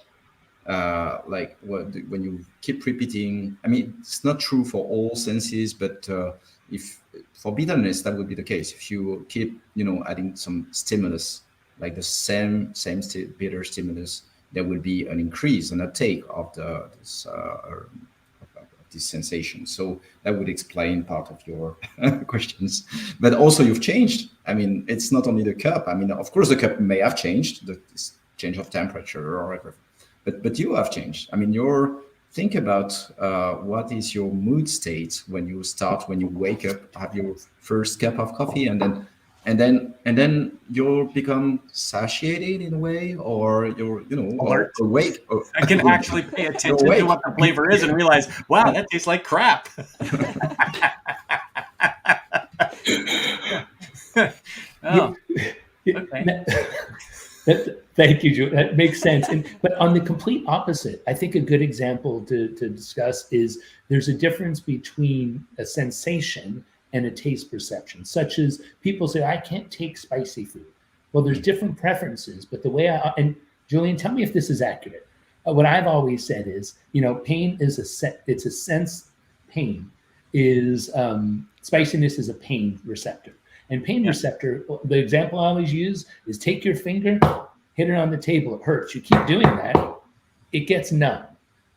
Like when you keep repeating, I mean, it's not true for all senses, but if for bitterness, that would be the case. If you keep, adding some stimulus, like the same bitter stimulus, there will be an increase, an uptake of this sensation. So that would explain part of your questions. But also you've changed. I mean, it's not only the cup. I mean, of course, the cup may have changed, this change of temperature or whatever. But you have changed. I mean, think about what is your mood state when you wake up, have your first cup of coffee, and then you'll become satiated in a way, or you're or awake. I can actually pay attention to what the flavor is and realize, wow, that tastes like crap. Oh, okay. Thank you, Julien. That makes sense. But on the complete opposite, I think a good example to discuss is there's a difference between a sensation and a taste perception, such as people say, I can't take spicy food. Well, there's different preferences, but the way and Julien, tell me if this is accurate. What I've always said is, pain is it's a sense. Pain is spiciness is a pain receptor. And pain receptor, the example I always use is take your finger, hit it on the table, it hurts. You keep doing that, it gets numb.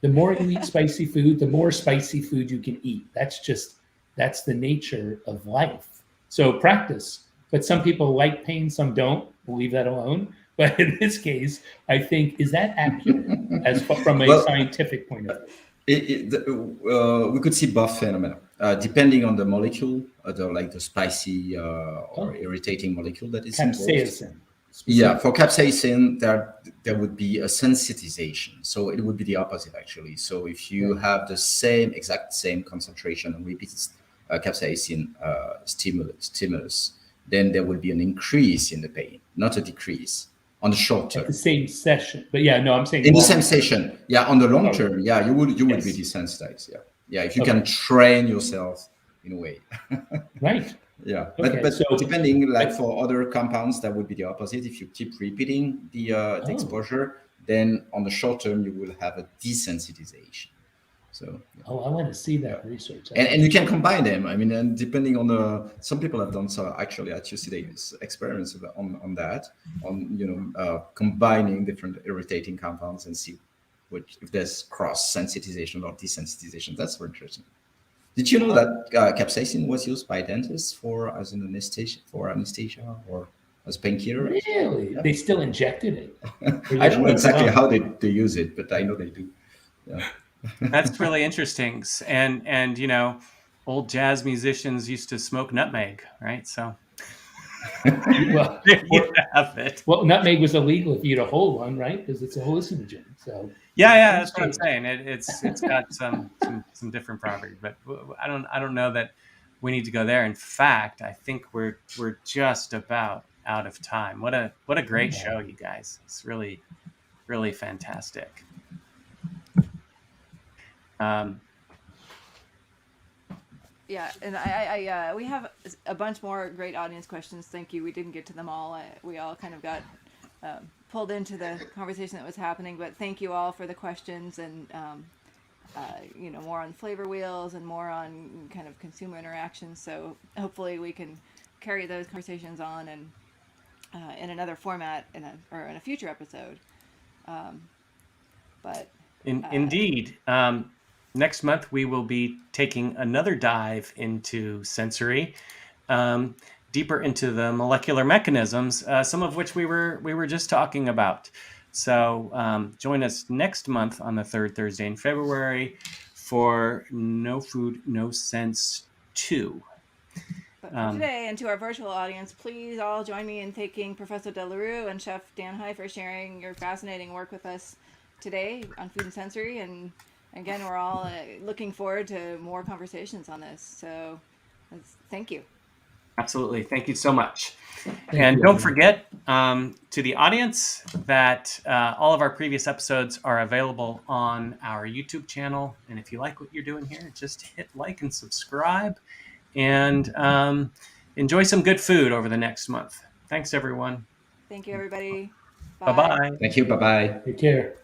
The more you eat spicy food, the more spicy food you can eat. That's the nature of life. So practice. But some people like pain, some don't. We'll leave that alone. But in this case, I think, is that accurate from a scientific point of view? We could see both phenomena. Depending on the molecule, the spicy or irritating molecule that is capsaicin. Involved. Yeah, for capsaicin, there would be a sensitization. So it would be the opposite, actually. So if you have the exact same concentration and repeated capsaicin stimulus, then there would be an increase in the pain, not a decrease on the short term. At the same session. But I'm saying in the same session. Yeah, on the long term, you would be desensitized. Yeah, if you can train yourself in a way. Right. Yeah, but depending, for other compounds, that would be the opposite. If you keep repeating the exposure, then on the short term you will have a desensitization. So I want to see that research. And you can combine them. I mean, and depending on some people have done so actually at UC experiments on that, combining different irritating compounds and see if there's cross-sensitization or desensitization. That's very interesting. Did you know that capsaicin was used by dentists as an anesthesia or as painkiller? Really? Yeah. They still injected it? I don't know exactly how they use it, but I know they do. Yeah. That's really interesting. And old jazz musicians used to smoke nutmeg, right? So well, you have it. Well, nutmeg was illegal if you had a whole one, right? Because it's a hallucinogen. So yeah, that's what I'm saying. It's got some different properties, but I don't know that we need to go there. In fact, I think we're just about out of time. What a great show, you guys! It's really, really fantastic. Yeah, and I we have a bunch more great audience questions. Thank you. We didn't get to them all. We all kind of got pulled into the conversation that was happening, but thank you all for the questions and more on flavor wheels and more on kind of consumer interactions. So hopefully we can carry those conversations on and in another format in a future episode. Indeed. Next month, we will be taking another dive into sensory, deeper into the molecular mechanisms, some of which we were just talking about. So join us next month on the third Thursday in February for KnowFOOD, KnowSENSE 2. But for today, and to our virtual audience, please all join me in thanking Professor Delaru and Chef Danhi for sharing your fascinating work with us today on food and sensory. And again, we're all looking forward to more conversations on this. So thank you. Absolutely. Thank you so much. Thank you, don't everyone. forget to the audience that all of our previous episodes are available on our YouTube channel. And if you like what you're doing here, just hit like and subscribe and enjoy some good food over the next month. Thanks, everyone. Thank you, everybody. Bye-bye. Thank you. Bye-bye. Take care.